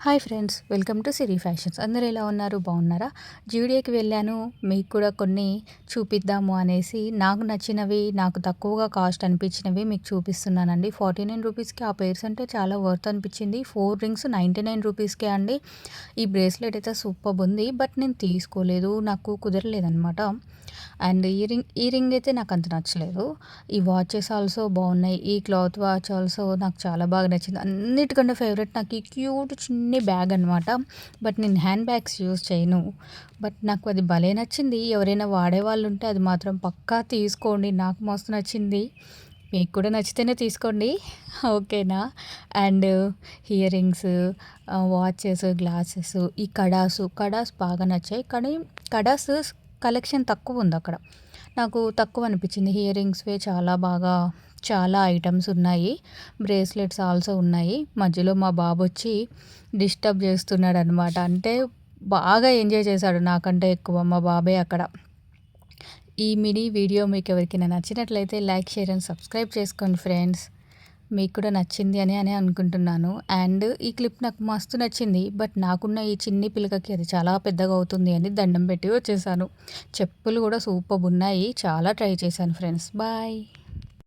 Hi friends, welcome to Siri fashions. అందరూ ఎలా ఉన్నారు? బాగున్నారా? జూడియోకి వెళ్ళాను. మీకు కూడా కొన్ని చూపిద్దాము అనేసి నాకు నచ్చినవి, నాకు తక్కువగా కాస్ట్ అనిపించినవి మీకు చూపిస్తున్నానండి. 49 రూపీస్కి ఆ పేర్స్ అంటే చాలా వర్త్ అనిపించింది. 4 రింగ్స్ 99 రూపీస్కే అండి. ఈ బ్రేస్లెట్ అయితే సూపర్ ఉంది, బట్ నేను తీసుకోలేదు, నాకు కుదరలేదనమాట. అండ్ ఈ రింగ్ అయితే నాకు అంత నచ్చలేదు. ఈ వాచెస్ ఆల్సో బాగున్నాయి. ఈ క్లాత్ వాచ్ ఆల్సో నాకు చాలా బాగా నచ్చింది. అన్నిటికంటే ఫేవరెట్ నాకు ఈ క్యూట్ చిన్ని బ్యాగ్ అనమాట. బట్ నేను హ్యాండ్ బ్యాగ్స్ యూస్ చేయను, బట్ నాకు అది భలే నచ్చింది. ఎవరైనా వాడేవాళ్ళు ఉంటే అది మాత్రం పక్కా తీసుకోండి. నాకు మస్తు నచ్చింది. మీకు కూడా నచ్చితేనే తీసుకోండి. ఓకేనా? And ear rings, watches, glasses, ఈ కడాస్ బాగా నచ్చాయి. కానీ కడాస్ కలెక్షన్ తక్కువ ఉంది అక్కడ. నాకు తక్కువ అనిపించింది. ఇయర్ రింగ్స్వే చాలా ఐటమ్స్ ఉన్నాయి. బ్రేస్లెట్స్ ఆల్సో ఉన్నాయి. మధ్యలో మా బాబు వచ్చి డిస్టర్బ్ చేస్తున్నాడు అనమాట. అంటే బాగా ఎంజాయ్ చేశాడు నాకంటే ఎక్కువ మా బాబే అక్కడ. ఈ మినీ వీడియో మీకు ఎవరికైనా నచ్చినట్లయితే లైక్, షేర్ అండ్ సబ్స్క్రైబ్ చేసుకోండి ఫ్రెండ్స్. మీకు కూడా నచ్చింది అని అనుకుంటున్నాను. అండ్ ఈ క్లిప్ నాకు మస్తు నచ్చింది, బట్ నాకున్న ఈ చిన్ని పిల్లకకి అది చాలా పెద్దగా అవుతుంది అని దండం పెట్టి వచ్చేసాను. చెప్పులు కూడా సూపర్ ఉన్నాయి. చాలా ట్రై చేశాను ఫ్రెండ్స్. బాయ్.